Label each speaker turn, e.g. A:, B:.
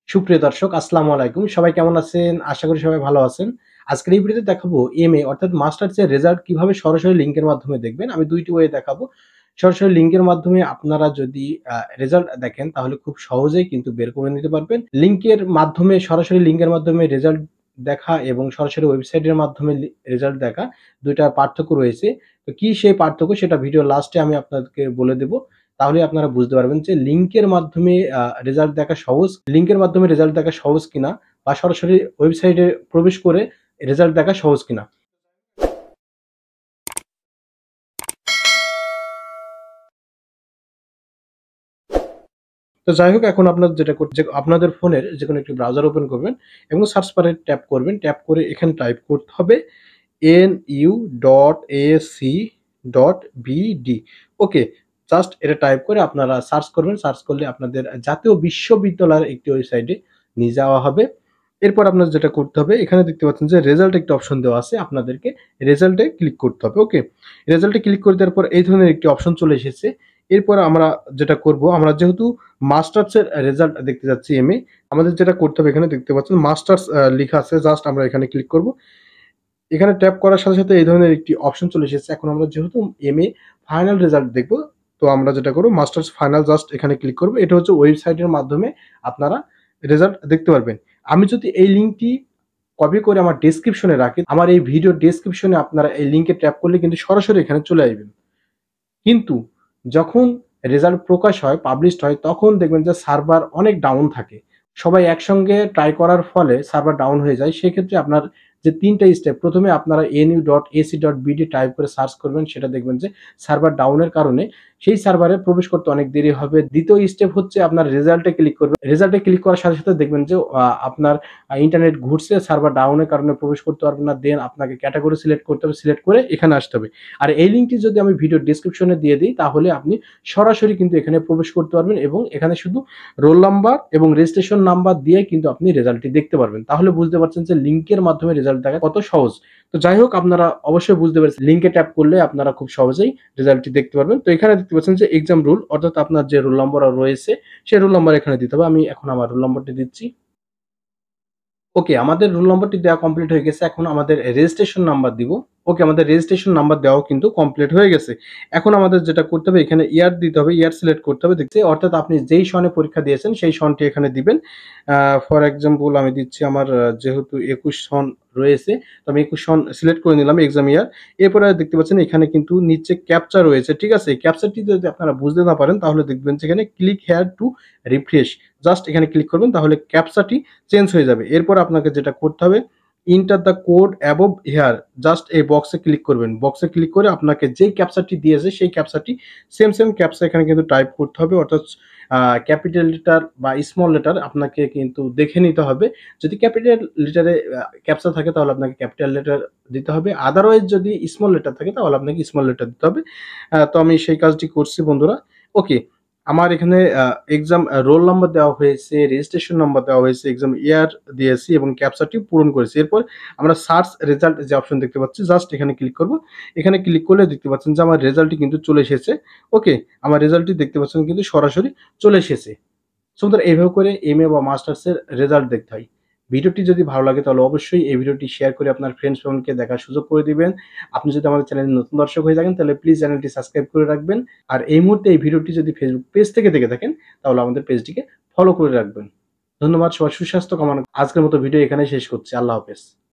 A: সুপ্রিয় দর্শক আসসালামু আলাইকুম। সবাই কেমন আছেন? আশা করি সবাই ভালো আছেন। আজকের এই ভিডিওতে দেখাবো এমএ অর্থাৎ মাস্টার্স এর রেজাল্ট কিভাবে সরাসরি লিংকের মাধ্যমে দেখবেন। আমি ২ টি ওয়ে দেখাবো। সরাসরি লিংকের মাধ্যমে আপনারা যদি রেজাল্ট দেখেন তাহলে খুব সহজেই কিন্তু বের করে নিতে পারবেন। লিংকের মাধ্যমে সরাসরি লিংকের মাধ্যমে রেজাল্ট দেখা এবং সরাসরি ওয়েবসাইটের মাধ্যমে রেজাল্ট দেখা ২ টার পার্থক্য রয়েছে। তো কি সেই পার্থক্য সেটা ভিডিওর লাস্টে আমি আপনাদেরকে বলে দেব। তাহলে আপনারা বুঝতে পারবেন যে লিংকের মাধ্যমে রেজাল্ট দেখা সহজ, লিংকের মাধ্যমে রেজাল্ট দেখা সহজ কিনা বা সরাসরি ওয়েবসাইটে প্রবেশ করে রেজাল্ট দেখা সহজ কিনা। তো যাই হোক এখন আপনার যেটা যে আপনাদের ফোনের যেকোনো একটি ব্রাউজার ওপেন করবেন এবং সার্চ বারে ট্যাপ করবেন। ট্যাপ করে এখানে টাইপ করতে হবে nu.ac.bd। ওকে, জাস্ট এটা টাইপ করে আপনারা সার্চ করবেন। সার্চ করলে আপনাদের জাতীয় বিশ্ববিদ্যালয়ের একটি ওয়েবসাইটে নিয়ে যাওয়া হবে। এরপর আপনার যেটা করতে হবে এখানে দেখতে পাচ্ছেন যে রেজাল্ট একটা অপশন দেওয়া আছে। আপনাদেরকে রেজাল্টে ক্লিক করতে হবে। ওকে, রেজাল্টে ক্লিক করে দেওয়ার পর এই ধরনের একটি অপশন চলে এসেছে। এরপর আমরা যেটা করব, আমরা যেহেতু মাস্টার্সের রেজাল্ট দেখতে যাচ্ছি এমএ, আমাদের যেটা করতে হবে এখানে দেখতে পাচ্ছেন মাস্টার্স লিখা আছে। জাস্ট আমরা এখানে ক্লিক করব। এখানে ট্যাপ করার সাথে, সাথে এই ধরনের একটি অপশন চলে এসেছে। এখন আমরা যেহেতু এমএ ফাইনাল রেজাল্ট দেখব, তো আমরা যেটা করব মাস্টার্স ফাইনাল জাস্ট এখানে ক্লিক করব। এটা হচ্ছে ওয়েবসাইটের মাধ্যমে আপনারা রেজাল্ট দেখতে পারবেন। আমি যদি এই লিঙ্কটি কপি করে আমার ডেসক্রিপশনে রাখি, আমার এই ভিডিওর ডেসক্রিপশনে আপনারা এই লিঙ্কে ট্যাপ করলে কিন্তু সরাসরি এখানে চলে আসবেন। কিন্তু যখন রেজাল্ট প্রকাশ হয়, পাবলিশড হয়, তখন দেখবেন যে সার্ভার অনেক ডাউন থাকে। সবাই একসঙ্গে ট্রাই করার ফলে সার্ভার ডাউন হয়ে যায়। সেক্ষেত্রে আপনার যে ৩ টা স্টেপ, ১ম এ আপনারা nu.ac.bd টাইপ করে সার্চ করবেন। সেটা দেখবেন যে সার্ভার ডাউনের কারণে সেই সার্ভারে প্রবেশ করতে অনেক দেরি হবে। ২য় স্টেপ হচ্ছে আপনার রেজাল্টে ক্লিক করবেন। রেজাল্টে ক্লিক করার সাথে, সাথে দেখবেন যে আপনার ইন্টারনেট ঘুরছে, সার্ভার ডাউনের কারণে প্রবেশ করতে পারবেন না। দেন আপনাকে ক্যাটেগরি সিলেক্ট করতে হবে, সিলেক্ট করে এখানে আসতে হবে। আর এই লিঙ্কটি যদি আমি ভিডিও ডেসক্রিপশনে দিয়ে দিই তাহলে আপনি সরাসরি কিন্তু এখানে প্রবেশ করতে পারবেন এবং এখানে শুধু রোল নাম্বার এবং রেজিস্ট্রেশন নাম্বার দিয়ে কিন্তু আপনি রেজাল্টটি দেখতে পারবেন। তাহলে বুঝতে পারছেন যে লিঙ্কের মাধ্যমে রেজাল্ট দেখা কত সহজ। তো যাই হোক আপনারা অবশ্যই বুঝতে পেরেছেন লিঙ্কে ট্যাপ করলে আপনারা খুব সহজেই রেজাল্টটি দেখতে পারবেন। তো এখানে দেখতে পাচ্ছেন যে এক্সাম রুল অর্থাৎ আপনার যে রোল নাম্বার রয়েছে সেই রোল নাম্বার এখানে দিতে হবে। আমি এখন আমার রোল নাম্বারটি দিচ্ছি। ওকে, আমাদের রোল নম্বরটি দেওয়া কমপ্লিট হয়ে গেছে। এখন আমাদের রেজিস্ট্রেশন নাম্বার দিব। ওকে, আমাদের রেজিস্ট্রেশন নাম্বার দেওয়াও কিন্তু কমপ্লিট হয়ে গেছে। এখন আমাদের যেটা করতে হবে এখানে ইয়ার দিতে হবে, ইয়ার সিলেক্ট করতে হবে। দেখছি অর্থাৎ আপনি যেই সনে পরীক্ষা দিয়েছেন সেই সনটি এখানে দিবেন। ফর এক্সাম্পল আমি দিচ্ছি আমার যেহেতু ২১ সন রয়েছে, তো আমি ২১ সন সিলেক্ট করে নিলাম এক্সাম ইয়ার। এরপরে দেখতে পাচ্ছেন এখানে কিন্তু নিচে ক্যাপচা রয়েছে। ঠিক আছে? এই ক্যাপচাটি যদি আপনারা বুঝতে না পারেন তাহলে দেখবেন যে এখানে click here two refresh. Just এখানে ক্লিক করবেন তাহলে ক্যাপচাটি চেঞ্জ হয়ে যাবে। এরপর আপনাকে যেটা করতে হবে enter the code above here, just এই বক্সে ক্লিক করবেন। বক্সে ক্লিক করে আপনাকে যেই ক্যাপচাটি দিয়েছে সেই ক্যাপচাটি সেম ক্যাপচা এখানে কিন্তু টাইপ করতে হবে। অর্থাৎ ক্যাপিটাল লেটার বা স্মল লেটার আপনাকে কিন্তু দেখে নিতে হবে। যদি ক্যাপিটাল লেটারে ক্যাপচা থাকে তাহলে আপনাকে ক্যাপিটাল লেটার দিতে হবে। আদারওয়াইজ যদি স্মল লেটার থাকে তাহলে আপনাকে স্মল লেটার দিতে হবে। তো আমি সেই কাজটি করছি বন্ধুরা। ওকে, আমার এখানে এক্সাম রোল নাম্বার দেওয়া হয়েছে, রেজিস্ট্রেশন নাম্বার দেওয়া হয়েছে, এক্সাম ইয়ার দিয়েছি এবং ক্যাপচাটি পূরণ করেছি। এরপর আমরা সার্চ রেজাল্ট যে অপশন দেখতে পাচ্ছি জাস্ট এখানে ক্লিক করব। এখানে ক্লিক করলে দেখতে পাচ্ছেন যে আমার রেজাল্টটি কিন্তু চলে এসেছে। ওকে, আমার রেজাল্টটি দেখতে পাচ্ছেন কিন্তু সরাসরি চলে এসেছে। সো বন্ধুরা এইভাবে করে এমএ বা মাস্টার্সের রেজাল্ট দেখতে হয়। ভিডিওটি যদি ভালো লাগে তাহলে অবশ্যই এই ভিডিওটি শেয়ার করে আপনার ফ্রেন্ডস ফ্যামিলিকে দেখার সুযোগ করে দিবেন। আপনি যদি আমাদের চ্যানেলে নতুন দর্শক হয়ে থাকেন তাহলে প্লিজ চ্যানেলটি সাবস্ক্রাইব করে রাখবেন। আর এই মুহূর্তে এই ভিডিওটি যদি ফেসবুক পেজ থেকে দেখে থাকেন তাহলে আমাদের পেজটিকে ফলো করে রাখবেন। ধন্যবাদ, সবার সুস্বাস্থ্য কামনা। আজকের মতো ভিডিও এখানেই শেষ করছি। আল্লাহ হাফেজ।